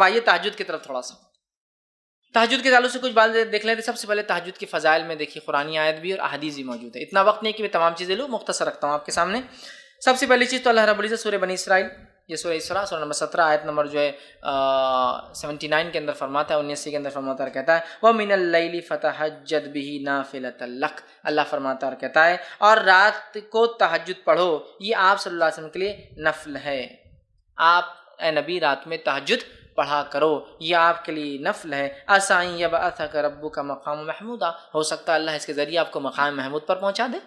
آئیے تہجد کی طرف تھوڑا سا، تہجد کے تعلق سے کچھ بات دیکھ لیتے ہیں۔ سب سے پہلے تہجد کے فضائل میں دیکھیے قرآنی آیت بھی اور احادیث بھی موجود ہے، اتنا وقت نہیں کہ میں تمام چیزیں لوں، مختصر رکھتا ہوں آپ کے سامنے۔ سب سے پہلی چیز تو اللہ رب العزت سورہ بنی اسرائیل، یہ سورہ اسراء سورہ نمبر 17 آیت نمبر جو ہے 79 کے اندر فرماتا ہے، 79 کے اندر فرماتا ہے، کہتا ہے وَمِنَ اللَّيْلِ فَتَهَجَّدْ بِهِ نَافِلَةً لَكَ، اللہ فرماتا ہے اور کہتا ہے اور رات کو تہجد پڑھو، یہ آپ صلی اللہ علیہ وسلم کے لیے نفل ہے، آپ اے نبی رات میں تہجد پڑھا کرو، یہ آپ کے لیے نفل ہے۔ عَسَىٰ أَن يَبْعَثَكَ رَبُّكَ مَقَامًا مَحْمُودًا، ہو سکتا ہے اللہ اس کے ذریعے آپ کو مقام محمود پر پہنچا دے،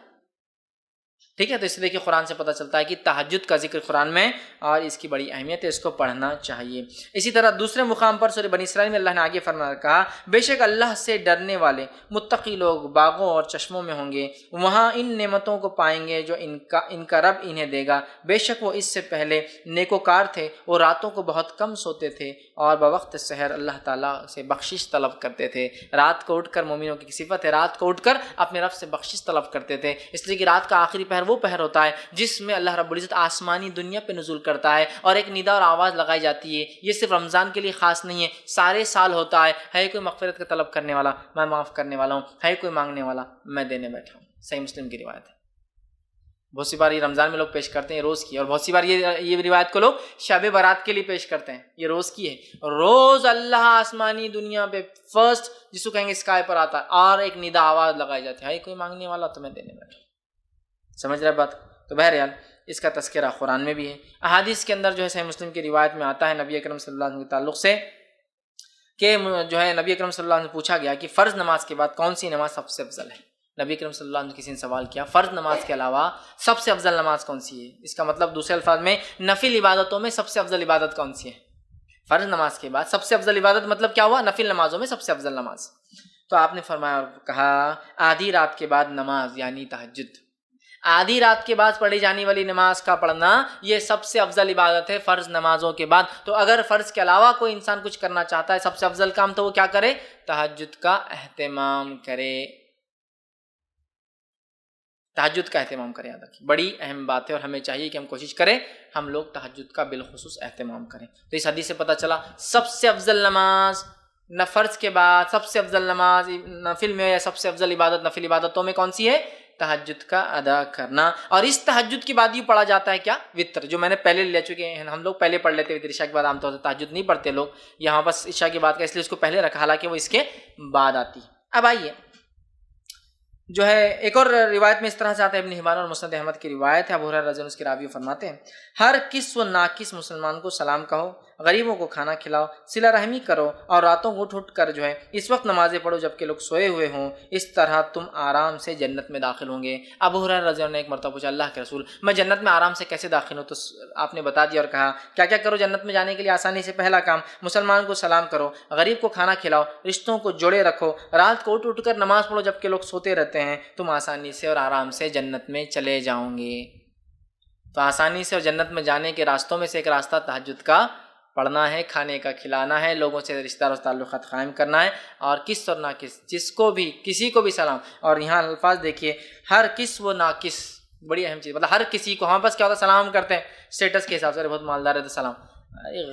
ٹھیک ہے۔ تو اس لیے کہ قرآن سے پتہ چلتا ہے کہ تہجد کا ذکر قرآن میں اور اس کی بڑی اہمیت ہے، اس کو پڑھنا چاہیے۔ اسی طرح دوسرے مقام پر سورہ بنی اسرائیل میں اللہ نے آگے فرمایا، کہا بے شک اللہ سے ڈرنے والے متقی لوگ باغوں اور چشموں میں ہوں گے، وہاں ان نعمتوں کو پائیں گے جو ان کا رب انہیں دے گا، بے شک وہ اس سے پہلے نیکوکار تھے، وہ راتوں کو بہت کم سوتے تھے اور بوقت سحر اللہ تعالیٰ سے بخشش طلب کرتے تھے۔ رات کو اٹھ کر، مومنوں کی صفت ہے رات کو اٹھ کر اپنے رب سے بخشش طلب کرتے تھے، اس لیے کہ رات کا آخری پہر وہ پہر ہوتا ہے جس میں اللہ رب العزت آسمانی دنیا پہ نزول کرتا ہے اور ایک ندا اور آواز لگائی جاتی ہے۔ یہ صرف رمضان کے لیے خاص نہیں ہے، سارے سال ہوتا ہے کوئی مغفرت کا طلب کرنے والا میں معاف کرنے والا ہوں، ہے کوئی مانگنے والا میں دینے بیٹھا ہوں۔ صحیح مسلم کی روایت ہے۔ بہت سی بار یہ رمضان میں لوگ پیش کرتے ہیں روز کی، اور بہت سی بار یہ روایت کو لوگ شب برات کے لیے پیش کرتے ہیں، یہ روز کی ہے۔ روز اللہ آسمانی دنیا پہ فرسٹ جس کو کہیں گے اسکائی پر آتا ہے اور ایک ندا آواز لگائی جاتی ہے کوئی مانگنے والا تو میں دینے بیٹھا ہوں۔ سمجھ رہے بات؟ تو بہرحال اس کا تذکرہ قرآن میں بھی ہے، احادیث کے اندر جو ہے صحیح مسلم کی روایت میں آتا ہے نبی اکرم صلی اللہ علیہ وسلم کے تعلق سے کہ جو ہے نبی اکرم صلی اللہ علیہ وسلم سے پوچھا گیا کہ فرض نماز کے بعد کون سی نماز سب سے افضل ہے؟ نبی اکرم صلی اللہ علیہ وسلم کسی نے سوال کیا فرض نماز کے علاوہ سب سے افضل نماز کون سی ہے؟ اس کا مطلب دوسرے الفاظ میں نفل عبادتوں میں سب سے افضل عبادت کون سی ہے؟ فرض نماز کے بعد سب سے افضل عبادت مطلب کیا ہوا؟ نفل نمازوں میں سب سے افضل نماز۔ تو آپ نے فرمایا اور کہا آدھی رات کے بعد نماز یعنی تہجد، آدھی رات کے بعد پڑھی جانے والی نماز کا پڑھنا یہ سب سے افضل عبادت ہے فرض نمازوں کے بعد۔ تو اگر فرض کے علاوہ کوئی انسان کچھ کرنا چاہتا ہے سب سے افضل کام تو وہ کیا کرے؟ تہجد کا اہتمام کرے، تہجد کا اہتمام کرے۔ یاد رکھیں بڑی اہم بات ہے اور ہمیں چاہیے کہ ہم کوشش کریں ہم لوگ تہجد کا بالخصوص اہتمام کریں۔ تو اس حدیث سے پتہ چلا سب سے افضل نماز نہ فرض کے بعد سب سے افضل نماز نفل میں یا سب سے افضل عبادت نفل عبادتوں میں کون سی ہے؟ تہجد کا ادا کرنا۔ اور اس تہجد کے بعد یہ پڑھا جاتا ہے کیا؟ وطر، جو میں نے پہلے لے چکے ہیں، ہم لوگ پہلے پڑھ لیتے وطر عشاء کے بعد، عام طور سے تہجد نہیں پڑھتے لوگ، یہاں بس عشاء کی بات کا اس لیے اس کو پہلے رکھا، حالانکہ وہ اس کے بعد آتی۔ اب آئیے جو ہے ایک اور روایت میں اس طرح سے آتا ہے، ابن حبان اور مسند احمد کی روایت ہے، ابو ہریرہ رضی اللہ عنہ اس کے راوی فرماتے ہیں ہر کس و ناکس مسلمان کو سلام کہو، غریبوں کو کھانا کھلاؤ، صلہ رحمی کرو اور راتوں کو اٹھ کر جو ہے اس وقت نمازیں پڑھو جبکہ لوگ سوئے ہوئے ہوں، اس طرح تم آرام سے جنت میں داخل ہوں گے۔ ابو ہریرہ رضی اللہ عنہ نے ایک مرتبہ پوچھا اللہ کے رسول میں جنت میں آرام سے کیسے داخل ہوں؟ تو آپ نے بتا دیا اور کہا کیا کیا کرو جنت میں جانے کے لیے آسانی سے؟ پہلا کام مسلمان کو سلام کرو، غریب کو کھانا کھلاؤ، رشتوں کو جوڑے رکھو، رات کو اٹھ کر نماز پڑھو جبکہ لوگ سوتے رہتے ہیں، تم آسانی سے اور آرام سے جنت میں چلے جاؤں گے۔ تو آسانی سے اور جنت میں جانے کے راستوں میں سے ایک راستہ تہجد کا پڑھنا ہے، کھانے کا کھلانا ہے، لوگوں سے رشتہ داروں سے تعلقات قائم کرنا ہے، اور کس اور ناکس جس کو بھی کسی کو بھی سلام۔ اور یہاں الفاظ دیکھیے ہر کس و ناکس، بڑی اہم چیز، مطلب ہر کسی کو، ہمارے پاس کیا ہوتا ہے سلام کرتے ہیں اسٹیٹس کے حساب سے، بہت مالدار ہے تو سلام،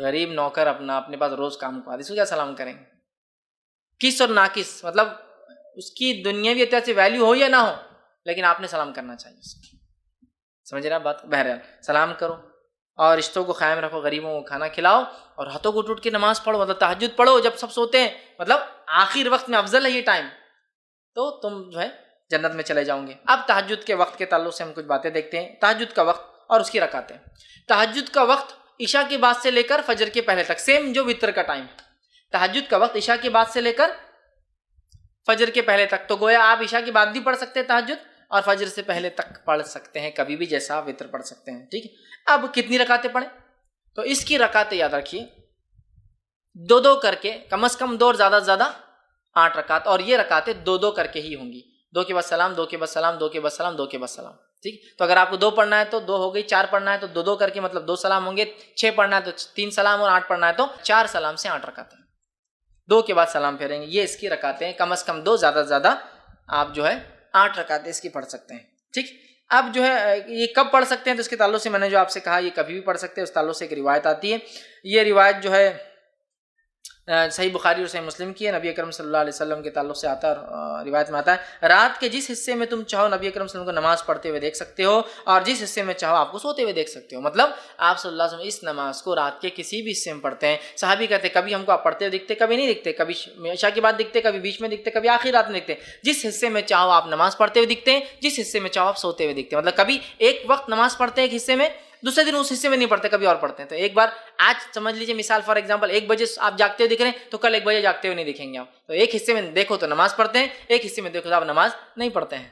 غریب نوکر اپنے پاس روز کام کو آتی، اس کو کیا سلام کریں گے؟ کس اور ناکس مطلب اس کی دنیاوی اعتبار سے ویلیو ہو یا نہ ہو لیکن آپ نے سلام کرنا چاہیے اس کو۔ سمجھ رہے آپ بات؟ بہرحال سلام کرو اور رشتوں کو قائم رکھو، غریبوں کو کھانا کھلاؤ اور ہاتھوں کو ٹوٹ کے نماز پڑھو، مطلب تہجد پڑھو جب سب سوتے ہیں، مطلب آخر وقت میں افضل ہے یہ ٹائم، تو تم جو ہے جنت میں چلے جاؤں گے۔ اب تہجد کے وقت کے تعلق سے ہم کچھ باتیں دیکھتے ہیں۔ تہجد کا وقت اور اس کی رکعتیں۔ تہجد کا وقت عشاء کے بعد سے لے کر فجر کے پہلے تک، سیم جو وتر کا ٹائم۔ تہجد کا وقت عشاء کے بعد سے لے کر فجر کے پہلے تک، تو گویا آپ عشاء کے بعد بھی پڑھ سکتے ہیں تہجد اور فجر سے پہلے تک پڑھ سکتے ہیں، کبھی بھی جیسا آپ وتر پڑھ سکتے ہیں، ٹھیک ہے۔ اب کتنی رکعتیں پڑھیں؟ تو اس کی رکعتیں یاد رکھیے دو کر کے، کم از کم 2 اور زیادہ سے زیادہ 8 رکعت، اور یہ رکعتیں 2 کر کے ہی ہوں گی، 2 کے بعد سلام، 2 کے بعد سلام، 2 کے بعد سلام، 2 کے بعد سلام، ٹھیک۔ تو اگر آپ کو 2 پڑھنا ہے تو 2 ہو گئی، 4 پڑھنا ہے تو 2 کر کے مطلب 2 سلام ہوں گے، 6 پڑھنا ہے تو 3 سلام، اور 8 پڑھنا ہے تو 4 سلام سے 8 رکعتیں، 2 کے بعد سلام پھیریں گے، یہ اس کی رکعتیں، کم از کم 2 زیادہ سے زیادہ آپ جو ہے 8 رکعتیں اس کی پڑھ سکتے ہیں، ٹھیک۔ اب جو ہے یہ کب پڑھ سکتے ہیں؟ تو اس کے تعلق سے میں نے جو آپ سے کہا یہ کبھی بھی پڑھ سکتے ہیں، اس تعلق سے ایک روایت آتی ہے، یہ روایت جو ہے صحیح بخاری اور صحیح مسلم کی ہے، نبی اکرم صلی اللہ علیہ وسلم کے تعلق سے آتا ہے اور روایت میں آتا ہے رات کے جس حصے میں تم چاہو نبی اکرم صلی اللہ علیہ وسلم کو نماز پڑھتے ہوئے دیکھ سکتے ہو اور جس حصے میں چاہو آپ کو سوتے ہوئے دیکھ سکتے ہو. مطلب آپ صلی اللہ علیہ وسلم اس نماز کو رات کے کسی بھی حصے میں پڑھتے ہیں. صحابی کہتے ہیں کبھی ہم کو آپ پڑھتے ہوئے دکھتے، کبھی نہیں دکھتے، کبھی عشاء کے بعد دکھتے، کبھی بیچ میں دکھتے، کبھی آخری رات میں دکھتے. جس حصے میں چاہو آپ نماز پڑھتے ہوئے دکھتے ہیں، جس حصے میں چاہو آپ سوتے ہوئے دکھتے ہیں. مطلب کبھی ایک وقت نماز پڑھتے ہیں ایک حصے میں، دوسرے دن اس حصے میں نہیں پڑھتے، کبھی اور پڑھتے ہیں. تو ایک بار آج سمجھ لیجیے مثال فار ایگزامپل 1 بجے آپ جاگتے ہوئے دکھ رہے ہیں تو کل 1 بجے جاگتے ہوئے نہیں دکھیں گے آپ. تو ایک حصے میں دیکھو تو نماز پڑھتے ہیں، ایک حصے میں دیکھو تو آپ نماز نہیں پڑھتے ہیں.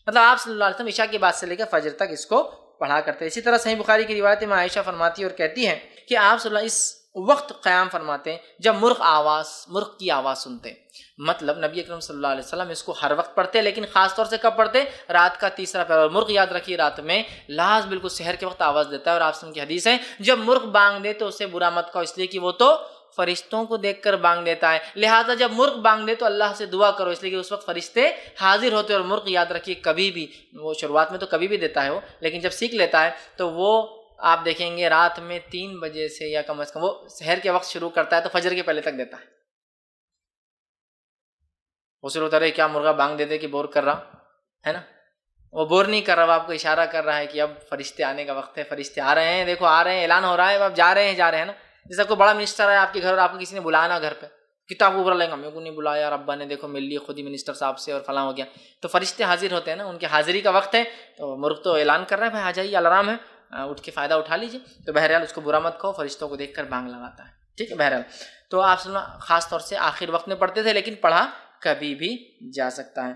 مطلب آپ صلی اللہ علیہ وسلم عشاء کے بعد سے لے کر فجر تک اس کو پڑھا کرتے ہیں. اسی طرح صحیح بخاری کی روایت میں عائشہ فرماتی ہے اور کہتی ہیں کہ آپ صلی اللہ اس وقت قیام فرماتے ہیں جب مرغ کی آواز سنتے. مطلب نبی اکرم صلی اللہ علیہ وسلم اس کو ہر وقت پڑھتے لیکن خاص طور سے کب پڑھتے؟ رات کا تیسرا پہر. اور مرغ یاد رکھیے رات میں لاز بالکل سحر کے وقت آواز دیتا ہے. اور آپ صلی اللہ علیہ وسلم کی حدیث ہے جب مرغ بانگ دے تو اسے برا مت کہو، اس لیے کہ وہ تو فرشتوں کو دیکھ کر بانگ دیتا ہے. لہٰذا جب مرغ بانگ دے تو اللہ سے دعا کرو، اس لیے کہ اس وقت فرشتے حاضر ہوتے. اور مرغ یاد رکھیے کبھی بھی، وہ شروعات میں تو کبھی بھی دیتا ہے وہ، لیکن جب سیکھ لیتا ہے تو وہ آپ دیکھیں گے رات میں 3 بجے سے یا کم از کم وہ سحر کے وقت شروع کرتا ہے تو فجر کے پہلے تک دیتا ہے. اسے ہوتا رہے کیا مرغا بانگ دیتے کہ بور کر رہا ہے نا، وہ بور نہیں کر رہا، وہ آپ کو اشارہ کر رہا ہے کہ اب فرشتے آنے کا وقت ہے، فرشتے آ رہے ہیں، دیکھو آ رہے ہیں، اعلان ہو رہا ہے، اب جا رہے ہیں نا. جیسا کوئی بڑا منسٹر ہے آپ کے گھر اور آپ کو کسی نے بلایا نا گھر پہ، کتاب کو برا لیں گا میرے کو نہیں بلایا، ربا نے دیکھو مل لی خود ہی منسٹر صاحب سے اور فلاں ہو گیا. تو فرشتے حاضر ہوتے ہیں نا، ان کی حاضری کا وقت ہے. تو مرغ تو اعلان کر رہا ہے بھائی آ جائیے، الارم ہے، اٹھ کے فائدہ اٹھا لیجیے. تو بہرحال اس کو برا مت کہو، فرشتوں کو دیکھ کر بانگ لگاتا ہے. ٹھیک ہے. بہرحال تو آپ خاص طور سے آخر وقت میں پڑھتے تھے لیکن پڑھا کبھی بھی جا سکتا ہے.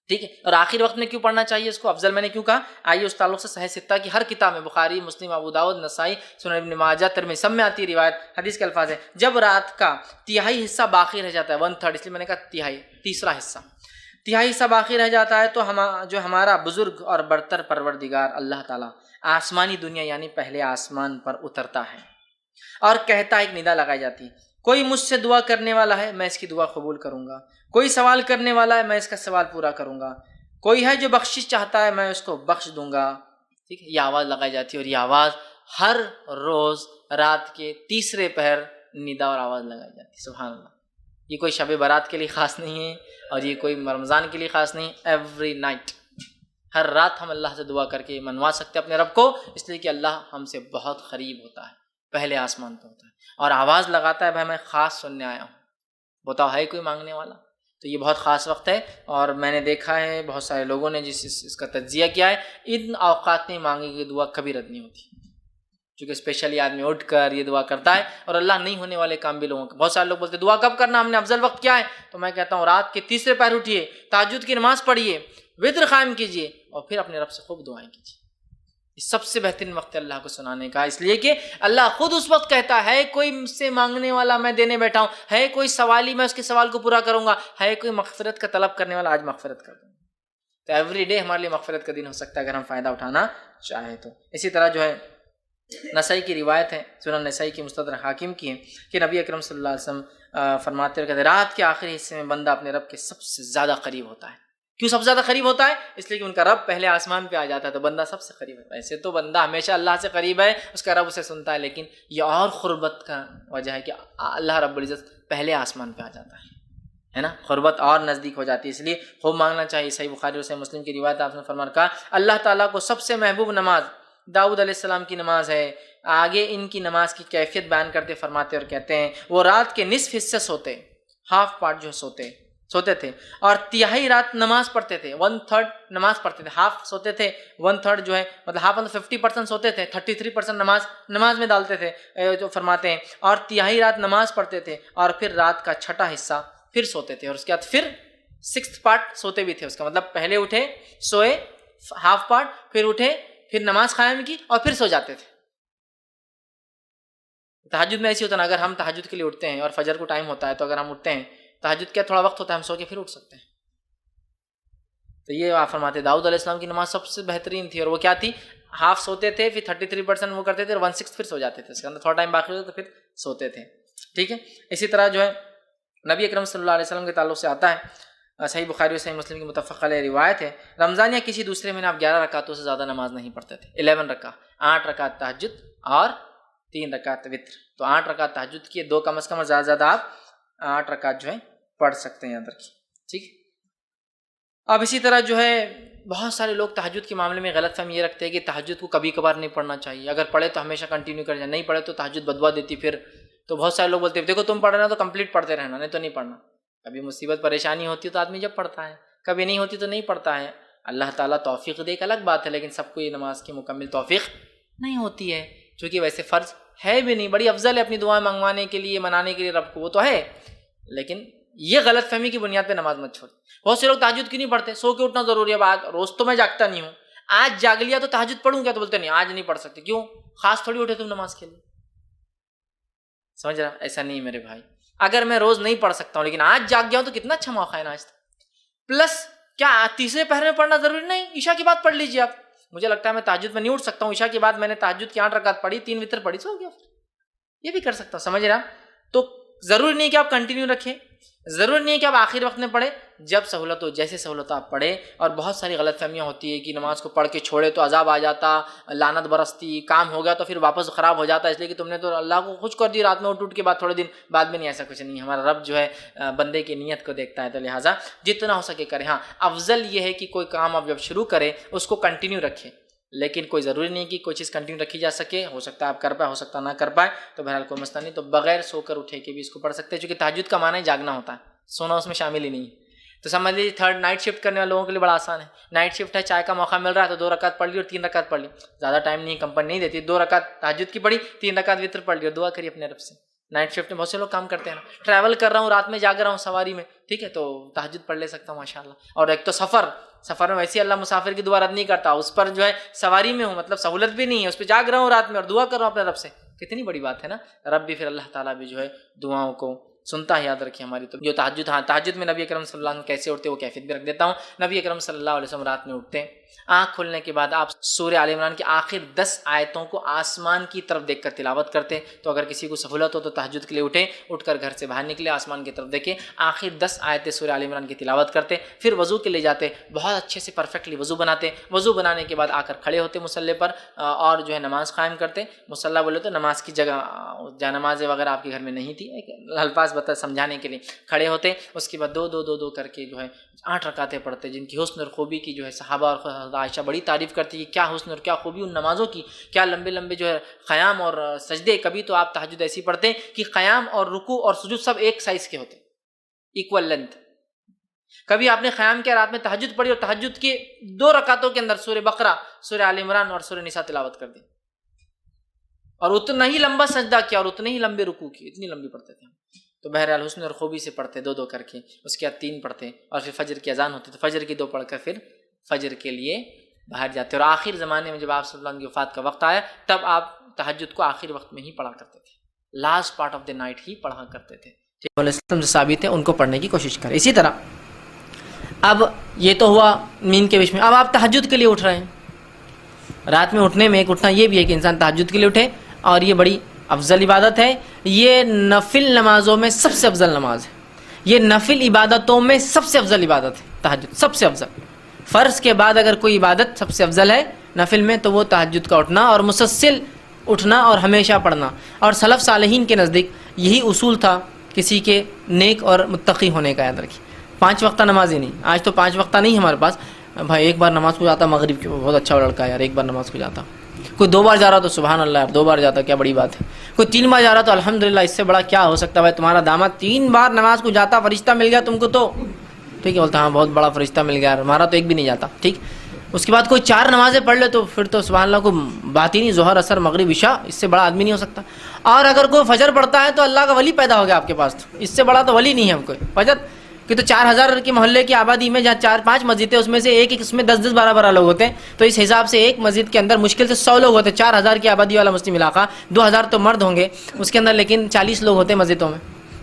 ٹھیک ہے. اور آخر وقت میں کیوں پڑھنا چاہیے اس کو افضل میں نے کیوں کہا؟ آئیے اس تعلق سے صحیح ستہ کی ہر کتاب میں، بخاری، مسلم، ابو داؤد، نسائی، سنن ابن ماجہ، ترمذی، سب میں آتی روایت. حدیث کے الفاظ ہیں جب رات کا تہائی حصہ باقی رہ جاتا ہے، 1/3، اس لیے میں نے کہا تہائی، تیسرا حصہ، تہائی حصہ باقی رہ جاتا ہے تو جو ہمارا بزرگ اور برتر پروردگار اللہ تعالیٰ آسمانی دنیا یعنی پہلے آسمان پر اترتا ہے اور کہتا ہے، ایک ندا لگائی جاتی ہے، کوئی مجھ سے دعا کرنے والا ہے میں اس کی دعا قبول کروں گا، کوئی سوال کرنے والا ہے میں اس کا سوال پورا کروں گا، کوئی ہے جو بخشش چاہتا ہے میں اس کو بخش دوں گا. ٹھیک ہے. یہ آواز لگائی جاتی ہے اور یہ آواز ہر روز رات کے تیسرے پہر ندا اور آواز لگائی جاتی ہے. سبحان اللہ. یہ کوئی شب برات کے لیے خاص نہیں ہے اور یہ کوئی رمضان کے لیے خاص نہیں. ایوری نائٹ، ہر رات ہم اللہ سے دعا کر کے منوا سکتے اپنے رب کو، اس لیے کہ اللہ ہم سے بہت قریب ہوتا ہے، پہلے آسمان پہ ہوتا ہے اور آواز لگاتا ہے بھائی میں خاص سننے آیا ہوں، بتاؤ ہے کوئی مانگنے والا؟ تو یہ بہت خاص وقت ہے. اور میں نے دیکھا ہے بہت سارے لوگوں نے اس کا تجزیہ کیا ہے، ان اوقات میں مانگی گئی دعا کبھی رد نہیں ہوتی، چونکہ اسپیشلی آدمی اٹھ کر یہ دعا کرتا ہے اور اللہ نہیں ہونے والے کام بھی لوگوں کے. بہت سارے لوگ بولتے ہیں دعا کب کرنا، ہم نے افضل وقت کیا ہے؟ تو میں کہتا ہوں رات کے تیسرے پہر اٹھیے، تہجد کی نماز پڑھیے، وتر قائم کیجیے اور پھر اپنے رب سے خوب دعائیں کیجیے. یہ سب سے بہترین وقت ہے اللہ کو سنانے کا، اس لیے کہ اللہ خود اس وقت کہتا ہے کوئی مجھ سے مانگنے والا میں دینے بیٹھا ہوں، ہے کوئی سوالی میں اس کے سوال کو پورا کروں گا، ہے کوئی مغفرت کا طلب کرنے والا آج مغفرت کر دوں گا. تو ایوری ڈے ہمارے لیے مغفرت کا دن ہو سکتا ہے اگر ہم فائدہ اٹھانا چاہیں تو. اسی طرح جو ہے نسائی کی روایت ہے، سنن نسائی کی، مستدرک حاکم کی ہے کہ نبی اکرم صلی اللہ علیہ وسلم فرماتے ہیں رات کے آخری حصے میں بندہ اپنے رب کے سب سے زیادہ قریب ہوتا ہے. کیوں سب سے زیادہ قریب ہوتا ہے؟ اس لیے کہ ان کا رب پہلے آسمان پہ آ جاتا ہے تو بندہ سب سے قریب ہوتا ہے. ایسے تو بندہ ہمیشہ اللہ سے قریب ہے، اس کا رب اسے سنتا ہے، لیکن یہ اور قربت کا وجہ ہے کہ اللہ رب العزت پہلے آسمان پہ آ جاتا ہے نا، قربت اور نزدیک ہو جاتی ہے. اس لیے خوب مانگنا چاہیے. صحیح بخاری اور صحیح مسلم کی روایت آپ نے فرمایا کہا اللہ تعالیٰ کو سب سے محبوب نماز داؤد علیہ السلام کی نماز ہے. آگے ان کی نماز کی کیفیت بیان کرتے فرماتے اور کہتے ہیں وہ رات کے نصف حصے سوتے، ہاف پارٹ جو ہے سوتے تھے اور تہائی رات نماز پڑھتے تھے، 1/3 نماز پڑھتے تھے، ہاف سوتے تھے، 1/3 جو ہے مطلب ہاف 50% سوتے تھے، 33% نماز میں ڈالتے تھے جو فرماتے ہیں، اور تہائی رات نماز پڑھتے تھے اور پھر رات کا چھٹا حصہ پھر سوتے تھے اور اس کے بعد پھر 6th پارٹ سوتے بھی تھے. اس کا مطلب پہلے اٹھے سوئے ہاف پارٹ، پھر اٹھے پھر نماز قائم کی اور پھر سو جاتے تھے. تہجد میں ایسی ہوتا ہے نا، اگر ہم تہجد کے لیے اٹھتے ہیں اور فجر کو ٹائم ہوتا ہے تو اگر ہم اٹھتے ہیں تہجد کیا تھوڑا وقت ہوتا ہے، ہم سو کے پھر اٹھ سکتے ہیں. تو یہ آپ فرماتے داؤد علیہ السلام کی نماز سب سے بہترین تھی اور وہ کیا تھی، ہاف سوتے تھے، پھر 33% وہ کرتے تھے اور 1/6 پھر سو جاتے تھے، اس کے اندر تھوڑا ٹائم باقی ہوتا تو پھر سوتے تھے. ٹھیک ہے. اسی طرح جو ہے نبی اکرم صلی اللہ علیہ وسلم کے تعلق سے آتا ہے، صحیح بخاری اور صحیح مسلم کی متفق علیہ روایت ہے، رمضان یا کسی دوسرے مہینے آپ 11 رکعتوں سے زیادہ نماز نہیں پڑھتے تھے. 11 رکعت، 8 رکعت تہجد اور 3 رکعت وطر. تو 8 رکعت تہجد کی 2 کم از کم اور زیادہ زیادہ آپ 8 رکعت جو ہے پڑھ سکتے ہیں. یاد رکھیے ٹھیک. اب اسی طرح جو ہے بہت سارے لوگ تہجد کے معاملے میں غلط فہمی یہ رکھتے ہیں کہ تہجد کو کبھی کبھار نہیں پڑھنا چاہیے, اگر پڑھے تو ہمیشہ کنٹینیو کر جائیں, نہیں پڑھے تو تہجد بدوا دیتی. پھر تو بہت سارے لوگ بولتے ہیں دیکھو تم پڑھ رہے ہو تو کمپلیٹ پڑھتے رہنا, نہیں تو نہیں پڑھنا. کبھی مصیبت پریشانی ہوتی ہے تو آدمی جب پڑھتا ہے, کبھی نہیں ہوتی تو نہیں پڑھتا ہے. اللہ تعالیٰ توفیق دے ایک الگ بات ہے, لیکن سب کو یہ نماز کی مکمل توفیق نہیں ہوتی ہے, چونکہ ویسے فرض ہے بھی نہیں. بڑی افضل ہے اپنی دعائیں منگوانے کے لیے, منانے کے لیے رب کو, وہ تو ہے, لیکن یہ غلط فہمی کی بنیاد پہ نماز مت چھوڑ. بہت سے لوگ تہجد کیوں نہیں پڑھتے؟ سو کے اٹھنا ضروری ہے. اب روز تو میں جاگتا نہیں ہوں, آج جاگ لیا تو تہجد پڑھوں کیا؟ تو بولتے نہیں آج نہیں پڑھ سکتے. کیوں؟ خاص تھوڑی اٹھے تم نماز کے لیے. سمجھ رہا؟ ایسا نہیں میرے بھائی. اگر میں روز نہیں پڑھ سکتا ہوں لیکن آج جاگ گیا ہوں تو کتنا اچھا موقع ہے نا آج. پلس کیا تیسرے پہر میں پڑھنا ضروری نہیں؟ عشاء کی بات پڑھ لیجیے آپ. مجھے لگتا ہے میں تہجد میں نہیں اٹھ سکتا ہوں, عشاء کے بعد میں نے تہجد کی 8 رکعت پڑھی, 3 وتر پڑھی, سو گیا. یہ بھی کر سکتا ہوں. سمجھ رہا؟ تو ضروری نہیں کہ آپ کنٹینیو رکھیں, ضروری نہیں کہ آپ آخر وقت میں پڑھیں. جب سہولت ہو, جیسے سہولت آپ پڑھیں. اور بہت ساری غلط فہمیاں ہوتی ہے کہ نماز کو پڑھ کے چھوڑے تو عذاب آ جاتا, لعنت برستی, کام ہو گیا تو پھر واپس خراب ہو جاتا, اس لیے کہ تم نے تو اللہ کو خوش کر دی رات میں اٹھ کے بعد تھوڑے دن بعد میں. نہیں, ایسا کچھ نہیں. ہمارا رب جو ہے بندے کی نیت کو دیکھتا ہے, تو لہٰذا جتنا ہو سکے کریں. ہاں, افضل یہ ہے کہ کوئی کام آپ جب شروع کریں اس کو کنٹینیو رکھیں, لیکن کوئی ضروری نہیں کہ کوئی چیز کنٹینیو رکھی جا سکے. ہو سکتا ہے آپ کر پائے, ہو سکتا نہ کر پائے, تو بہرحال کوئی مسئلہ نہیں. تو بغیر سو کر اٹھے کے بھی اس کو پڑھ سکتے ہیں, چونکہ تہجد کا معنی جاگنا ہوتا ہے, سونا اس میں شامل ہی نہیں. تو سمجھ لیجیے تھرڈ نائٹ شفٹ کرنے والے لوگوں کے لیے بڑا آسان ہے. نائٹ شفٹ ہے, چائے کا موقع مل رہا ہے تو 2 رکعت پڑھ لی اور 3 رکعت پڑھ لی. زیادہ ٹائم نہیں, کمپنی نہیں دیتی, 2 رکعت تہجد کی پڑھی, 3 رکعت وتر پڑھ لی اور دعا کری اپنے رب سے. نائٹ شفٹ میں بہت سے لوگ کام کرتے ہیں نا, ٹریول کر رہا ہوں, رات میں جاگ رہا ہوں سواری میں, ٹھیک ہے, تو تہجد پڑھ لے سکتا ہوں ماشاء اللہ. اور ایک تو سفر میں ویسے اللہ مسافر کی دعا رد نہیں کرتا, اس پر جو ہے سواری میں ہوں, مطلب سہولت بھی نہیں ہے, اس پہ جاگ رہا ہوں رات میں اور دعا کر رہا ہوں اپنے رب سے. کتنی بڑی بات ہے نا. رب بھی پھر اللہ تعالیٰ بھی جو ہے دعاؤں کو سنتا ہے. یاد رکھیے ہماری تو جو تہجد, ہاں تہجد میں نبی اکرم صلی اللہ علیہ وسلم کیسے اٹھتے وہ کیفیت بھی رکھ دیتا ہوں. نبی اکرم صلی اللہ علیہ وسلم رات میں اٹھتے ہیں, آنکھ کھلنے کے بعد آپ سورہ آل عمران کی آخر 10 آیتوں کو آسمان کی طرف دیکھ کر تلاوت کرتے. تو اگر کسی کو سہولت ہو تو تہجد کے لیے اٹھیں, اٹھ کر گھر سے باہر نکلے, آسمان کی طرف دیکھیں, آخر 10 آیتیں سورہ آل عمران کی تلاوت کرتے. پھر وضو کے لیے جاتے, بہت اچھے سے پرفیکٹلی وضو بناتے. وضو بنانے کے بعد آ کر کھڑے ہوتے مصلی پر اور جو ہے نماز قائم کرتے. مصلی بولے تو نماز کی جگہ جہاں نماز وغیرہ آپ کے گھر میں نہیں تھی, الفاظ بتا سمجھانے کے لیے کھڑے ہوتے. اس کے بعد 2 کر کے جو ہے 8 رکعتیں پڑھتے, جن کی حسن اور خوبی کی جو ہے صحابہ اور عائشہ بڑی تعریف کرتی ہے کہ کیا حسن اور کیا خوبی ان نمازوں کی, کیا لمبے لمبے جو ہے قیام اور سجدے. کبھی تو آپ تہجد ایسی پڑھتے کہ قیام اور رکوع اور سجود سب ایک سائز کے ہوتے, ایکول لینتھ. کبھی آپ نے قیام کیا, رات میں تہجد پڑھی اور تہجد کے 2 رکعتوں کے اندر سورہ بقرہ, سورہ آل عمران اور سورہ نساء تلاوت کر دی, اور اتنا ہی لمبا سجدہ کیا اور اتنے ہی لمبے رکوع کی, اتنی لمبی پڑھتے تھے. تو بہرحال حسن اور خوبی سے پڑھتے 2 کر کے. اس کے بعد 3 پڑھتے اور پھر فجر کی اذان ہوتی تو فجر کی 2 پڑھ کر پھر فجر کے لیے باہر جاتے. اور آخر زمانے میں جب آپ صلی اللہ علیہ وسلم کی وفات کا وقت آیا تب آپ تہجد کو آخر وقت میں ہی پڑھا کرتے تھے, last part of the night ہی پڑھا کرتے تھے. جو ثابت ہے ان کو پڑھنے کی کوشش کریں. اسی طرح اب یہ تو ہوا نیند کے بیچ میں, اب آپ تہجد کے لیے اٹھ رہے ہیں. رات میں اٹھنے میں ایک اٹھنا یہ بھی ہے کہ انسان تہجد کے لیے اٹھے, اور یہ بڑی افضل عبادت ہے. یہ نفل نمازوں میں سب سے افضل نماز ہے, یہ نفل عبادتوں میں سب سے افضل عبادت ہے تہجد, سب سے افضل. فرض کے بعد اگر کوئی عبادت سب سے افضل ہے نفل میں تو وہ تہجد کا اٹھنا اور مسلسل اٹھنا اور ہمیشہ پڑھنا. اور سلف صالحین کے نزدیک یہی اصول تھا کسی کے نیک اور متقی ہونے کا. یاد رکھیے 5 وقتہ نماز ہی نہیں, آج تو 5 وقتہ نہیں ہمارے پاس. بھائی ایک بار نماز کو جاتا مغرب کے, بہت اچھا لڑکا ہے یار, ایک بار نماز کو جاتا. کوئی 2 بار جا رہا تو سبحان اللہ یار, 2 بار جاتا کیا بڑی بات ہے. کوئی 3 بار جا رہا تو الحمدللہ, اس سے بڑا کیا ہو سکتا ہے. بھائی تمہارا داماد 3 بار نماز کو جاتا, فرشتہ مل گیا تم کو تو ٹھیک ہے, بولتا ہاں بہت بڑا فرشتہ مل گیا, ہمارا تو ایک بھی نہیں جاتا. ٹھیک, اس کے بعد کوئی 4 نمازیں پڑھ لے تو پھر تو سبحان اللہ کو بات ہی نہیں, ظہر اثر مغرب عشاء, اس سے بڑا آدمی نہیں ہو سکتا. اور اگر کوئی فجر پڑھتا ہے تو اللہ کا ولی پیدا ہو گیا آپ کے پاس, تو اس سے بڑا تو ولی نہیں ہے ہم کوئی. فجر کہ تو 4000 کے محلے کی آبادی میں جہاں 4-5 مسجدیں, اس میں سے ایک اس میں 10-10 12-12 لوگ ہوتے ہیں, تو اس حساب سے ایک مسجد کے اندر مشکل سے 100 لوگ ہوتے ہیں. 4000 کی آبادی والا مسلم علاقہ, 2000 تو مرد ہوں گے اس کے اندر, لیکن 40 لوگ ہوتے ہیں مسجدوں میں,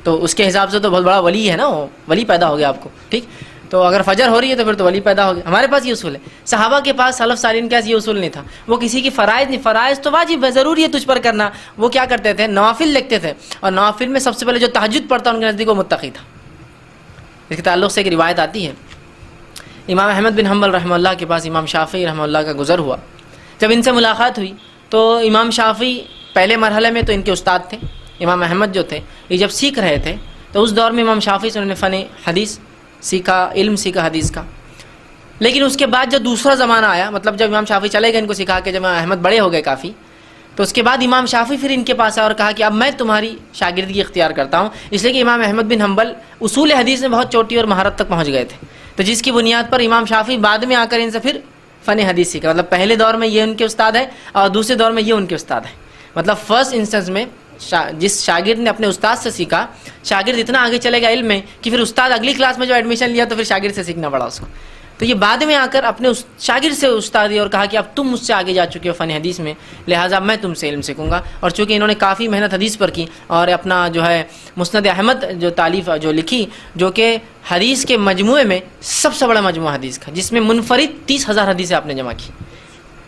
تو اس کے حساب سے تو بہت بڑا ولی ہے نا, وہ ولی پیدا ہو گیا آپ کو. ٹھیک, تو اگر فجر ہو رہی ہے تو پھر تو ولی پیدا ہو گیا. ہمارے پاس یہ اصول ہے, صحابہ کے پاس سلف صالحین کے پاس یہ اصول نہیں تھا. وہ کسی کی فرائض نہیں, فرائض تو واجب ہے, ضروری ہے تجھ پر کرنا. وہ کیا کرتے تھے, نوافل لکھتے تھے, اور نوافل میں سب سے پہلے جو تہجد پڑھتا ان کے نزدیک وہ متقی تھا. اس کے تعلق سے ایک روایت آتی ہے, امام احمد بن حنبل رحمہ اللہ کے پاس امام شافعی رحمہ اللہ کا گزر ہوا. جب ان سے ملاقات ہوئی تو امام شافعی پہلے مرحلے میں تو ان کے استاد تھے امام احمد جو تھے، یہ جب سیکھ رہے تھے تو اس دور میں امام شافعی سے انہوں نے فن حدیث سیکھا، علم سیکھا حدیث کا. لیکن اس کے بعد جب دوسرا زمانہ آیا، مطلب جب امام شافعی چلے گئے ان کو سکھا کے، جب امام احمد بڑے ہو گئے کافی، تو اس کے بعد امام شافعی پھر ان کے پاس آیا اور کہا کہ اب میں تمہاری شاگردگی اختیار کرتا ہوں، اس لیے کہ امام احمد بن حنبل اصول حدیث میں بہت چوٹی اور مہارت تک پہنچ گئے تھے، تو جس کی بنیاد پر امام شافعی بعد میں آ کر ان سے پھر فن حدیث سیکھا. مطلب پہلے دور میں یہ ان کے استاد ہے اور دوسرے دور میں یہ ان کے استاد ہے. مطلب فرسٹ انسٹنس میں جس شاگرد نے اپنے استاد سے سیکھا، شاگرد اتنا آگے چلے گا علم میں کہ پھر استاد اگلی کلاس میں جو ایڈمیشن لیا تو پھر شاگرد سے سیکھنا پڑا اس کو. تو یہ بعد میں آ کر اپنے شاگرد سے استادی اور کہا کہ اب تم مجھ سے آگے جا چکے ہو فن حدیث میں، لہٰذا میں تم سے علم سیکھوں گا. اور چونکہ انہوں نے کافی محنت حدیث پر کی اور اپنا جو ہے مسند احمد جو تالیف جو لکھی، جو کہ حدیث کے مجموعے میں سب سے بڑا مجموعہ حدیث کا، جس میں منفرد 30,000 حدیثیں آپ نے جمع کی.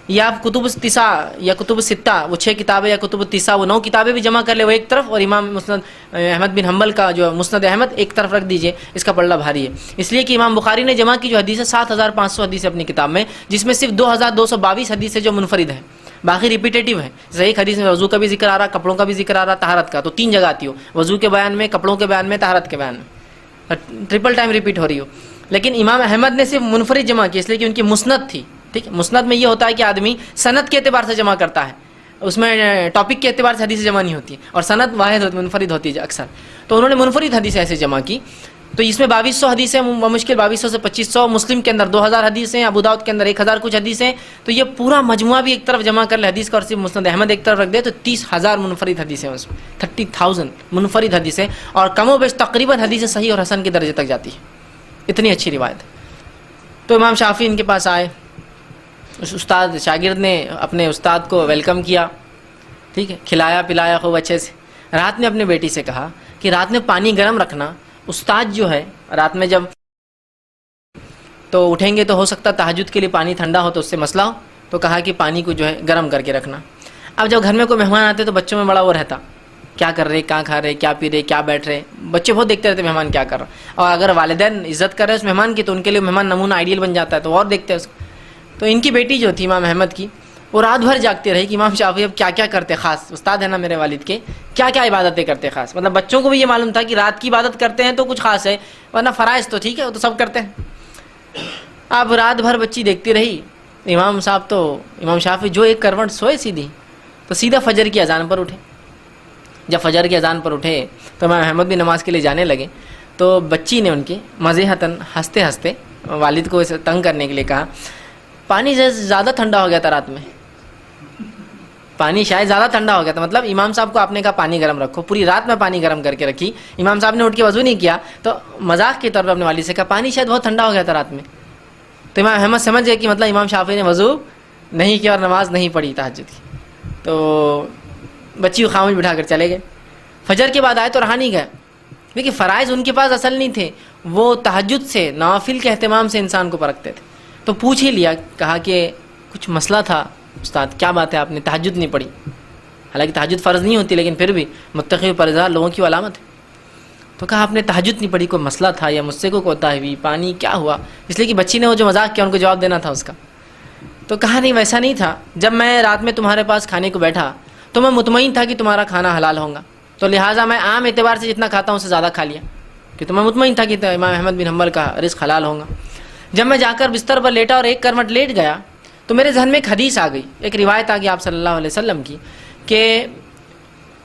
یا آپ کتب التسع یا کتب الستہ وہ 6 کتابیں، یا کتب التسع وہ 9 کتابیں بھی جمع کر لے وہ ایک طرف، اور امام مسند احمد بن حنبل کا جو مسند احمد ایک طرف رکھ دیجئے، اس کا پلڑا بھاری ہے. اس لیے کہ امام بخاری نے جمع کی جو حدیث ہے 7,500 حدیث اپنی کتاب میں، جس میں صرف 2,222 حدیث ہے جو منفرد ہے، باقی ریپیٹیٹیو ہے. صحیح حدیث میں وضو کا بھی ذکر آ رہا، کپڑوں کا بھی ذکر آ رہا، طہارت کا، تو 3 جگہ آتی ہو، وضو کے بیان میں، کپڑوں کے بیان میں، طہارت کے بیان میں، ٹرپل ٹائم ریپیٹ ہو رہی ہو. لیکن امام احمد نے صرف منفرد جمع کی، اس لیے کہ ان کی مسند تھی. ٹھیک ہے، مسند میں یہ ہوتا ہے کہ آدمی سند کے اعتبار سے جمع کرتا ہے، اس میں ٹاپک کے اعتبار سے حدیث جمع نہیں ہوتی، اور سند واحد منفرد ہوتی ہے اکثر. تو انہوں نے منفرد حدیث ایسے جمع کی. تو اس میں 2200 حدیثیں، مشکل 2200 سے 2500، مسلم کے اندر 2000 حدیثیں، ابو داؤد کے اندر 1000 کچھ حدیثیں. تو یہ پورا مجموعہ بھی ایک طرف جمع کر لے حدیث کا، اور صرف مسند احمد ایک طرف رکھ دے تو 30,000 منفرد حدیثیں، اس میں 30,000 منفرد حدیثیں، اور کم و بیش تقریباً حدیثیں صحیح اور حسن کے درجے تک جاتی ہے، اتنی اچھی روایت. تو امام شافعی ان کے پاس آئے، اس استاد شاگرد نے اپنے استاد کو ویلکم کیا، ٹھیک ہے، کھلایا پلایا خوب اچھے سے. رات میں اپنے بیٹی سے کہا کہ رات میں پانی گرم رکھنا. استاد جو ہے رات میں جب تو اٹھیں گے تو ہو سکتا تہجد کے لیے پانی ٹھنڈا ہو تو اس سے مسئلہ ہو، تو کہا کہ پانی کو جو ہے گرم کر کے رکھنا. اب جب گھر میں کوئی مہمان آتے تو بچوں میں بڑا وہ رہتا، کیا کر رہے، کیا کھا رہے، کیا پی رہے، کیا بیٹھ رہے، بچے بہت دیکھتے رہتے مہمان کیا کر رہا. اور اگر والدین عزت کر رہے اس مہمان کی تو ان کے لیے مہمان نمونہ آئیڈیل بن جاتا ہے، تو اور دیکھتے ہیں اس کو. تو ان کی بیٹی جو تھی امام احمد کی، وہ رات بھر جاگتی رہی کہ امام شافعی اب کیا کیا کرتے، خاص استاد ہے نا میرے والد کے، کیا کیا عبادتیں کرتے خاص. مطلب بچوں کو بھی یہ معلوم تھا کہ رات کی عبادت کرتے ہیں تو کچھ خاص ہے، ورنہ فرائض تو ٹھیک ہے وہ تو سب کرتے ہیں. اب رات بھر بچی دیکھتی رہی. امام شافعی جو ایک کروٹ سوئے سیدھی، تو سیدھا فجر کی اذان پر اٹھے. جب فجر کی اذان پر اٹھے تو امام احمد بھی نماز کے لیے جانے لگے. تو بچی نے ان کے مزیحتاً ہنستے ہنستے والد کو اسے تنگ کرنے کے لیے کہا، پانی زیادہ ٹھنڈا ہو گیا تھا رات میں، پانی شاید زیادہ ٹھنڈا ہو گیا تھا. مطلب امام صاحب کو آپ نے کہا پانی گرم رکھو، پوری رات میں پانی گرم کر کے رکھی. امام صاحب نے اٹھ کے وضو نہیں کیا تو مذاق کے طور پر اپنے والد سے کہا پانی شاید بہت ٹھنڈا ہو گیا تھا رات میں. تو امام احمد سمجھ گئے کہ مطلب امام شافعی نے وضو نہیں کیا اور نماز نہیں پڑھی تہجد کی. تو بچی کو خاموش بٹھا کر چلے گئے. فجر کے بعد آئے تو رہا نہیں گیا، کیونکہ فرائض ان کے پاس اصل نہیں تھے، وہ تہجد سے نوافل کے اہتمام سے انسان کو پرکھتے تھے. تو پوچھ ہی لیا، کہا کہ کچھ مسئلہ تھا استاد، کیا بات ہے آپ نے تہجد نہیں پڑھی؟ حالانکہ تہجد فرض نہیں ہوتی لیکن پھر بھی متقی و پرہیزگار لوگوں کی علامت ہے. تو کہا آپ نے تہجد نہیں پڑھی، کوئی مسئلہ تھا یا مجھ سے کوئی کوتاہی ہوئی، پانی کیا ہوا؟ اس لیے کہ بچی نے وہ جو مذاق کیا ان کو جواب دینا تھا اس کا. تو کہا نہیں ویسا نہیں تھا، جب میں رات میں تمہارے پاس کھانے کو بیٹھا تو میں مطمئن تھا کہ تمہارا کھانا حلال ہوگا، تو لہٰذا میں عام اعتبار سے جتنا کھاتا ہوں اس سے زیادہ کھا لیا، کہ تو میں مطمئن تھا کہ امام احمد بن حنبل کا رزق حلال ہوگا. جب میں جا کر بستر پر لیٹا اور ایک کروٹ لیٹ گیا تو میرے ذہن میں ایک حدیث آ گئی، ایک روایت آ گئی آپ صلی اللہ علیہ وسلم کی، کہ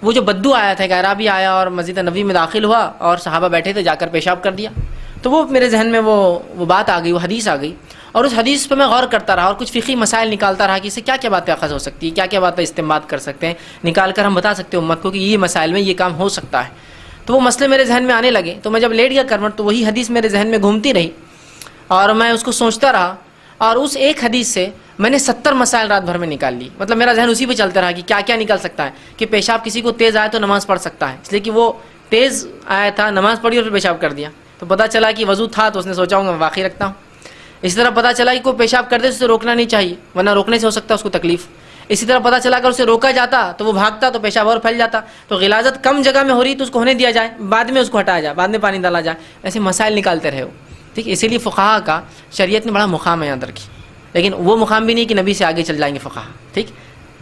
وہ جو بدو آیا تھا، ایک اعرابی آیا اور مسجد نبوی میں داخل ہوا اور صحابہ بیٹھے تھے، جا کر پیشاب کر دیا. تو وہ میرے ذہن میں وہ بات آ گئی، وہ حدیث آ گئی، اور اس حدیث پہ میں غور کرتا رہا اور کچھ فقہی مسائل نکالتا رہا کہ اس سے کیا کیا باتیں اخذ ہو سکتی ہے، کیا کیا باتیں استنباط کر سکتے ہیں، نکال کر ہم بتا سکتے ہیں امت کو کہ یہ مسائل میں یہ کام ہو سکتا ہے. تو وہ مسئلے میرے ذہن میں آنے لگے. تو میں جب لیٹ گیا کروٹ تو وہی حدیث میرے ذہن میں گھومتی رہی اور میں اس کو سوچتا رہا، اور اس ایک حدیث سے میں نے 70 مسائل رات بھر میں نکال لی. مطلب میرا ذہن اسی پہ چلتا رہا کہ کیا کیا نکال سکتا ہے، کہ پیشاب کسی کو تیز آئے تو نماز پڑھ سکتا ہے، اس لیے کہ وہ تیز آیا تھا، نماز پڑھی اور پھر پیشاب کر دیا. تو پتہ چلا کہ وضو تھا تو اس نے سوچا ہوں میں واقعی رکھتا ہوں. اسی طرح پتہ چلا کہ کوئی پیشاب کر دے تو اسے روکنا نہیں چاہیے، ورنہ روکنے سے ہو سکتا ہے اس کو تکلیف. اسی طرح پتہ چلا اگر اسے روکا جاتا تو وہ بھاگتا تو پیشاب اور پھیل جاتا. تو غلاظت کم جگہ میں ہو رہی تو اس کو ہونے دیا جائے، بعد میں اس کو ہٹایا جائے، بعد میں پانی ڈالا جائے. ایسے مسائل نکالتے رہے ہو، ٹھیک. اسی لیے فقہا کا شریعت نے بڑا مقام ہے یاد رکھی، لیکن وہ مقام بھی نہیں کہ نبی سے آگے چل جائیں گے فقہا، ٹھیک.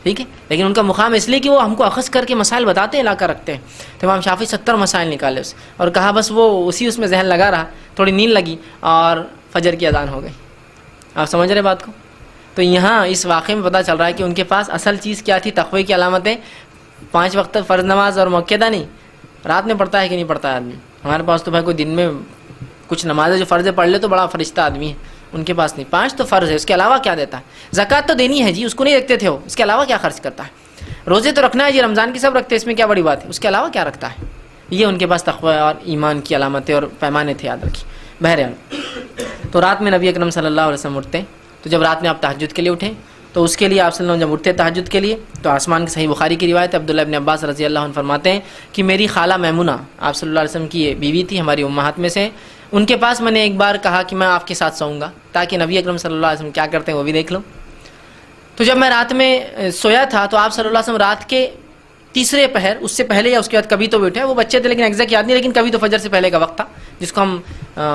ٹھیک ہے، لیکن ان کا مقام اس لیے کہ وہ ہم کو اخذ کر کے مسائل بتاتے ہیں، لا کر رکھتے ہیں. تو امام شافعی 70 مسائل نکالے اس اور کہا بس وہ اس میں ذہن لگا رہا، تھوڑی نیند لگی اور فجر کی اذان ہو گئی. آپ سمجھ رہے بات کو؟ تو یہاں اس واقعے میں پتہ چل رہا ہے کہ ان کے پاس اصل چیز کیا تھی؟ تقوی کی علامتیں 5 وقت فرض نماز اور مؤکدہ نہیں. رات میں پڑھتا ہے کہ نہیں پڑھتا ہے آدمی؟ ہمارے پاس تو بھائی کوئی دن میں کچھ نمازیں جو فرض پڑھ لے تو بڑا فرشتہ آدمی ہے، ان کے پاس نہیں. 5 تو فرض ہے، اس کے علاوہ کیا دیتا ہے؟ زکوٰۃ تو دینی ہے جی، اس کو نہیں رکھتے تھے وہ، اس کے علاوہ کیا خرچ کرتا ہے؟ روزے تو رکھنا ہے جی، رمضان کی سب رکھتے ہیں، اس میں کیا بڑی بات ہے؟ اس کے علاوہ کیا رکھتا ہے؟ یہ ان کے پاس تقوی اور ایمان کی علامتیں اور پیمانے تھے، یاد رکھیے. بہرحال تو رات میں نبی اکرم صلی اللہ علیہ وسلم اٹھتے ہیں. تو جب رات میں آپ تہجد کے لیے اٹھیں تو اس کے لیے آپ صلی اللہ علیہ وسلم جب اٹھتے تہجد کے لیے تو آسمان کی صحیح بخاری کی روایت ہے، عبداللہ ابن عباس رضی اللہ عنہ فرماتے ہیں کہ میری خالہ میمونہ آپ صلی اللہ علیہ وسلم کی بیوی تھی، ہماری امہات میں سے. ان کے پاس میں نے ایک بار کہا کہ میں آپ کے ساتھ سوؤں گا تاکہ نبی اکرم صلی اللہ علیہ وسلم کیا کرتے ہیں وہ بھی دیکھ لوں. تو جب میں رات میں سویا تھا تو آپ صلی اللہ علیہ وسلم رات کے تیسرے پہر، اس سے پہلے یا اس کے بعد کبھی تو بھی اٹھے، وہ بچے تھے لیکن ایگزیکٹ یاد نہیں، لیکن کبھی تو فجر سے پہلے کا وقت تھا جس کو ہم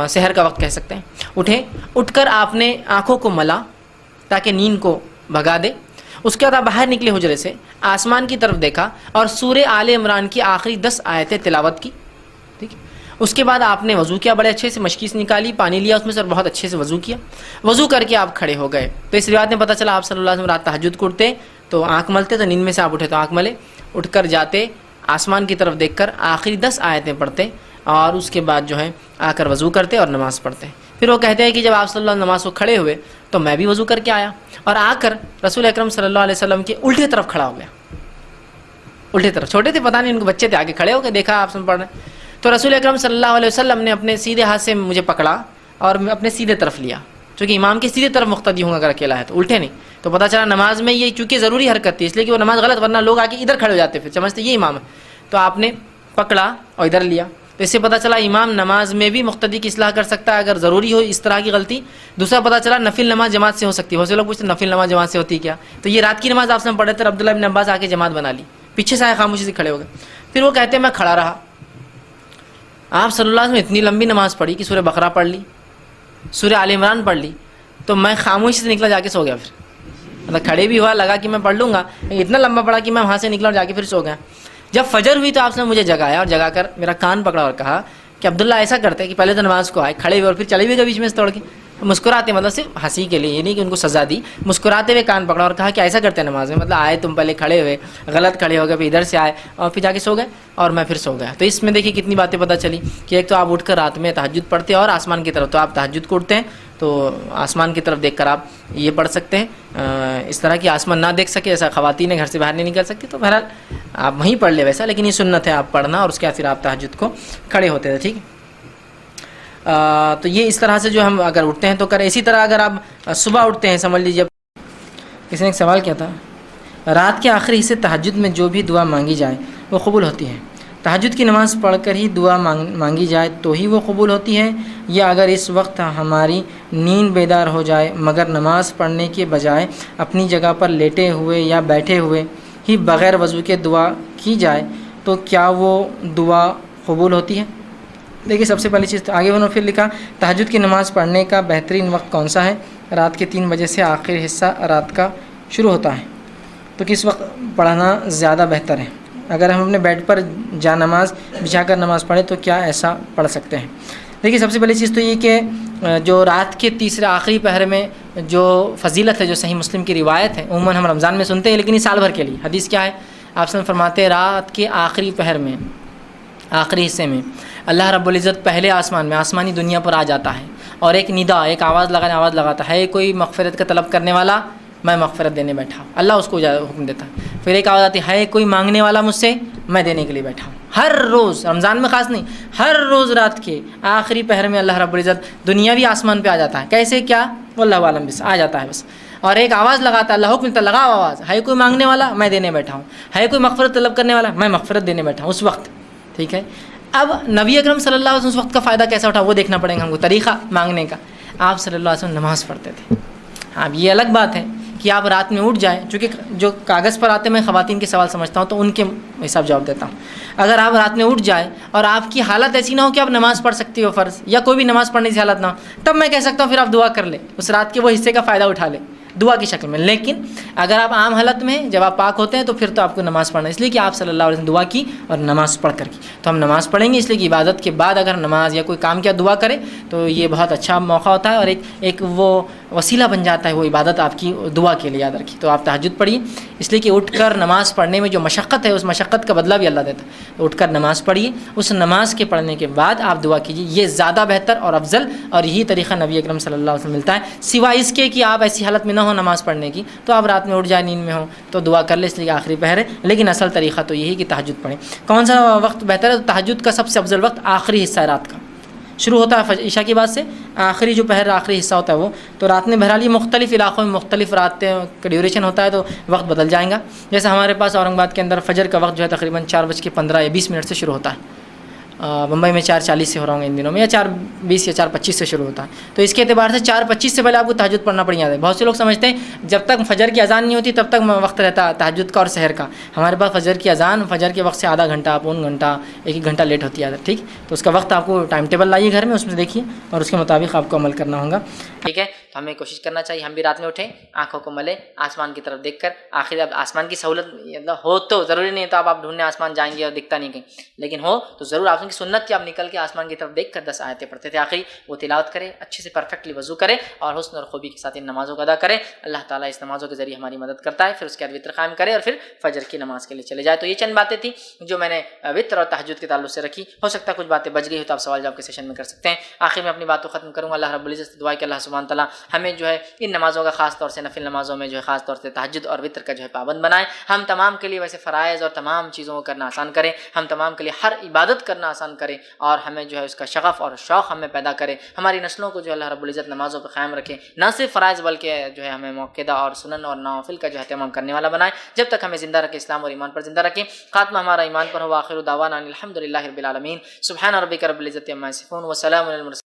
سحر کا وقت کہہ سکتے ہیں. اٹھے، اٹھ کر آپ نے آنکھوں کو ملا تاکہ نیند کو بھگا دے. اس کے بعد آپ باہر نکلے حجرے سے، آسمان کی طرف دیکھا اور سورہ آل عمران کی آخری 10 آیتیں تلاوت کی. ٹھیک ہے، اس کے بعد آپ نے وضو کیا، بڑے اچھے سے مشکیز نکالی، پانی لیا اس میں سے اور بہت اچھے سے وضو کیا. وضو کر کے آپ کھڑے ہو گئے. تو اس روایت میں پتہ چلا آپ صلی اللہ علیہ وسلم رات تہجد کو اٹھتے تو آنکھ ملتے، تو نیند میں سے آپ اٹھے تو آنکھ ملے، اٹھ کر جاتے آسمان کی طرف دیکھ کر آخری 10 آیتیں پڑھتے اور اس کے بعد جو ہے آ کر وضو کرتے اور نماز پڑھتے. پھر وہ کہتے ہیں کہ جب آپ صلی اللہ علیہ وسلم نماز کو کھڑے ہوئے تو میں بھی وضو کر کے آیا اور آ کر رسول اکرم صلی اللہ علیہ وسلم کے الٹے طرف کھڑا ہو گیا. الٹے طرف، چھوٹے تھے پتہ نہیں، ان کو بچے تھے، آگے کھڑے ہو کے دیکھا آپ پڑھ رہے ہیں. تو رسول اکرم صلی اللہ علیہ وسلم نے اپنے سیدھے ہاتھ سے مجھے پکڑا اور اپنے سیدھے طرف لیا، چونکہ امام کے سیدھے طرف مقتدی ہوں اگر اکیلا ہے تو، الٹے نہیں. تو پتہ چلا نماز میں یہ چونکہ ضروری حرکت تھی اس لیے کہ وہ نماز غلط، ورنہ لوگ آگے ادھر کھڑے ہو جاتے پھر سمجھتے یہ امام ہے. تو آپ نے پکڑا اور ادھر لیا. تو اس سے پتہ چلا امام نماز میں بھی مقتدی کی اصلاح کر سکتا ہے اگر ضروری ہو اس طرح کی غلطی. دوسرا پتہ چلا نفل نماز جماعت سے ہو سکتی ہے. بہت سے لوگ پوچھتے ہیں نفل نماز جماعت سے ہوتی کیا؟ تو یہ رات کی نماز آپ سے پڑھے تھے، عبداللہ ابن عباس آ کے جماعت بنا لی، پیچھے سے آئے خاموشی سے کھڑے ہو گئے. پھر وہ کہتے ہیں میں کھڑا رہا. آپ صلی اللہ علیہ وسلم اتنی لمبی نماز پڑھی کہ سورہ بقرہ پڑھ لی، سورہ آل عمران پڑھ لی، تو میں خاموشی سے نکلا جا کے سو گیا. پھر مطلب کھڑے بھی ہوا، لگا کہ میں پڑھ لوں گا، اتنا لمبا پڑھا کہ میں وہاں سے نکلا اور جا کے پھر سو گیا. جب فجر ہوئی تو آپ نے مجھے جگایا اور جگا کر میرا کان پکڑا اور کہا کہ عبداللہ ایسا کرتے کہ پہلے تو نماز کو آئے، کھڑے ہوئے اور پھر چلے ہوئے گئے بیچ میں سے توڑ کے، مسکراتے، مطلب صرف ہنسی کے لیے، یہ نہیں کہ ان کو سزا دی، مسکراتے ہوئے کان پکڑا اور کہا کہ ایسا کرتے ہیں نماز میں، مطلب آئے تم پہلے کھڑے ہوئے، غلط کھڑے ہو گئے، پھر ادھر سے آئے اور پھر جا کے سو گئے اور میں پھر سو گیا. تو اس میں دیکھیے کتنی باتیں پتہ چلی کہ ایک تو آپ اٹھ کر رات میں تہجد پڑھتے اور آسمان کی طرف، تو آپ تہجد کو اٹھتے ہیں تو آسمان کی طرف دیکھ کر آپ یہ پڑھ سکتے ہیں. اس طرح کی آسمان نہ دیکھ سکے، ایسا خواتین گھر سے باہر نہیں نکل سکتی تو بہرحال آپ وہیں پڑھ لے ویسا، لیکن یہ سنت ہے آپ پڑھنا اور اس کے بعد پھر آپ تہجد کو کھڑے ہوتے تھے. ٹھیک ہے، تو یہ اس طرح سے جو ہم اگر اٹھتے ہیں تو کریں. اسی طرح اگر آپ صبح اٹھتے ہیں، سمجھ لیجیے کسی نے ایک سوال کیا تھا، رات کے آخری حصے تہجد میں جو بھی دعا مانگی جائے وہ قبول ہوتی ہے. تہجد کی نماز پڑھ کر ہی دعا مانگی جائے تو ہی وہ قبول ہوتی ہے، یا اگر اس وقت ہماری نیند بیدار ہو جائے مگر نماز پڑھنے کے بجائے اپنی جگہ پر لیٹے ہوئے یا بیٹھے ہوئے ہی بغیر وضو کے دعا کی جائے تو کیا وہ دعا قبول ہوتی ہے؟ دیکھیے سب سے پہلی چیز تو آگے انہوں نے پھر لکھا تہجد کی نماز پڑھنے کا بہترین وقت کون سا ہے؟ رات کے 3 بجے سے آخر حصہ رات کا شروع ہوتا ہے. تو کس وقت پڑھنا زیادہ بہتر ہے؟ اگر ہم اپنے بیڈ پر جا نماز بچھا کر نماز پڑھیں تو کیا ایسا پڑھ سکتے ہیں؟ دیکھیے سب سے پہلی چیز تو یہ کہ جو رات کے تیسرے آخری پہر میں جو فضیلت ہے، جو صحیح مسلم کی روایت ہے، عموماً ہم رمضان میں سنتے ہیں لیکن یہ سال بھر کے لیے. حدیث کیا ہے؟ آپ سے فرماتے ہیں رات کے آخری پہر میں، آخری حصے میں اللہ رب العزت پہلے آسمان میں، آسمانی دنیا پر آ جاتا ہے اور ایک ندا، ایک آواز لگاتا ہے، کوئی مغفرت کا طلب کرنے والا، میں مغفرت دینے بیٹھا ہوں. اللہ اس کو حکم دیتا ہے. پھر ایک آواز آتی ہے کوئی مانگنے والا مجھ سے، میں دینے کے لیے بیٹھا ہوں. ہر روز، رمضان میں خاص نہیں، ہر روز رات کے آخری پہر میں اللہ رب العزت دنیاوی آسمان پہ آ جاتا ہے. کیسے کیا واللہ عالم، بس آ جاتا ہے بس. اور ایک آواز لگاتا ہے، اللہ حکم دیتا ہے، لگاؤ آواز، ہے کوئی مانگنے والا، میں دینے بیٹھا ہوں، ہے کوئی مغفرت طلب کرنے والا، میں مغفرت دینے بیٹھا ہوں اس وقت. ٹھیک ہے، اب نبی اکرم صلی اللہ علیہ وسلم اس وقت کا فائدہ کیسا اٹھا وہ دیکھنا پڑے گا ہم کو. طریقہ مانگنے کا، آپ صلی اللہ علیہ وسلم نماز پڑھتے تھے. اب یہ الگ بات ہے کہ آپ رات میں اٹھ جائیں، چونکہ جو کاغذ پر آتے میں خواتین کے سوال سمجھتا ہوں تو ان کے حساب جواب دیتا ہوں. اگر آپ رات میں اٹھ جائیں اور آپ کی حالت ایسی نہ ہو کہ آپ نماز پڑھ سکتی ہو فرض، یا کوئی بھی نماز پڑھنے کی حالت نہ ہو، تب میں کہہ سکتا ہوں پھر آپ دعا کر لیں، اس رات کے وہ حصے کا فائدہ اٹھا لیں. دعا کی شکل میں. لیکن اگر آپ عام حالت میں جب آپ پاک ہوتے ہیں تو پھر تو آپ کو نماز پڑھنا، اس لیے کہ آپ صلی اللہ علیہ وسلم دعا کی اور نماز پڑھ کر کی. تو ہم نماز پڑھیں گے، اس لیے کہ عبادت کے بعد اگر نماز یا کوئی کام کیا دعا کرے تو یہ بہت اچھا موقع ہوتا ہے اور ایک وہ وسیلہ بن جاتا ہے وہ عبادت آپ کی دعا کے لیے. یاد رکھیے. تو آپ تہجد پڑھیے، اس لیے کہ اٹھ کر نماز پڑھنے میں جو مشقت ہے اس مشقت کا بدلہ بھی اللہ دیتا ہے. تو اٹھ کر نماز پڑھیے، اس نماز کے پڑھنے کے بعد آپ دعا کیجیے، یہ زیادہ بہتر اور افضل اور یہی طریقہ نبی اکرم صلی اللہ علیہ وسلم ملتا ہے. سوائے اس کے کہ آپ ایسی حالت میں نہ ہو نماز پڑھنے کی تو آپ رات میں اٹھ جائیں، نیند میں ہو تو دعا کر لیں، اس لیے آخری پہر ہے. لیکن اصل طریقہ تو یہی کہ تہجد پڑھیں. کون سا وقت بہتر ہے؟ تو تہجد کا سب سے افضل وقت آخری حصہ ہے رات کا، شروع ہوتا ہے عشاء کی بعد سے، آخری جو پہر آخری حصہ ہوتا ہے وہ. تو رات میں بہرحال یہ مختلف علاقوں میں مختلف راتیں کا ڈیوریشن ہوتا ہے تو وقت بدل جائے گا. جیسے ہمارے پاس اورنگ آباد کے اندر فجر کا وقت جو ہے تقریباً 4:15 یا 20 منٹ سے شروع ہوتا ہے. بمبئی میں 4:40 سے ہو رہا ہوں ان دنوں میں، یا 4:20 یا 4:25 سے شروع ہوتا ہے. تو اس کے اعتبار سے 4:25 سے پہلے آپ کو تہجد پڑھنا پڑ جاتا ہے. بہت سے لوگ سمجھتے ہیں جب تک فجر کی اذان نہیں ہوتی تب تک وقت رہتا ہے تہجد کا اور سحر کا. ہمارے پاس فجر کی اذان فجر کے وقت سے آدھا گھنٹہ، پون گھنٹہ، 1 گھنٹہ لیٹ ہوتی ہے. ٹھیک، تو اس کا وقت آپ کو ٹائم ٹیبل لائیے گھر میں، اس میں دیکھیے اور اس کے مطابق آپ کو عمل کرنا ہوگا. ٹھیک ہے، تو ہمیں کوشش کرنا چاہیے ہم بھی رات میں اٹھیں، آنکھوں کو ملیں، آسمان کی طرف دیکھ کر. آخر اب آسمان کی سہولت ہو تو ضروری نہیں ہے تو آپ ڈھونڈنے آسمان جائیں گے اور دکھتا نہیں کہیں، لیکن ہو تو ضرور آپ کی سنت کہ آپ نکل کے آسمان کی طرف دیکھ کر 10 آیتیں پڑھتے تھے. آخری وہ تلاوت کرے، اچھے سے پرفیکٹلی وضو کرے اور حسن اور خوبی کے ساتھ ان نمازوں کو ادا کرے. اللہ تعالیٰ اس نمازوں کے ذریعے ہماری مدد کرتا ہے. پھر اس کے بعد وطر قائم کرے اور پھر فجر کی نماز کے لیے چلے جائے. تو یہ چند باتیں تھیں جو میں نے وطر اور تہجد کے تعلق سے رکھی. ہو سکتا ہے کچھ باتیں بچ گئی ہو تو آپ سوال جواب کے سیشن میں کر سکتے ہیں. آخر میں اپنی بات کو ختم کروں گا. اللہ رب العزت سے دعا ہے کہ اللہ سبحانہ تعالیٰ ہمیں جو ہے ان نمازوں کا خاص طور سے نفل نمازوں میں جو ہے خاص طور سے تہجد اور وطر کا جو ہے پابند بنائے. ہم تمام کے لیے ویسے فرائض اور تمام چیزوں کو کرنا آسان کرے. ہم تمام کے لیے ہر عبادت کرنا آسان کرے اور ہمیں جو ہے اس کا شغف اور شوق ہمیں پیدا کرے. ہماری نسلوں کو جو اللہ رب العزت نمازوں پہ قائم رکھے، نہ صرف فرائض بلکہ جو ہے ہمیں موقدہ اور سنن اور نوافل کا جو ہے اہتمام کرنے والا بنائے. جب تک ہمیں زندہ رکھے اسلام اور ایمان پر زندہ رکھے. خاتمہ ہمارا ایمان پر ہو. آخر دعوانا الحمدللہ رب العالمین. سبحان ربک رب العزت عما یصفون وسلام علی المرسلین.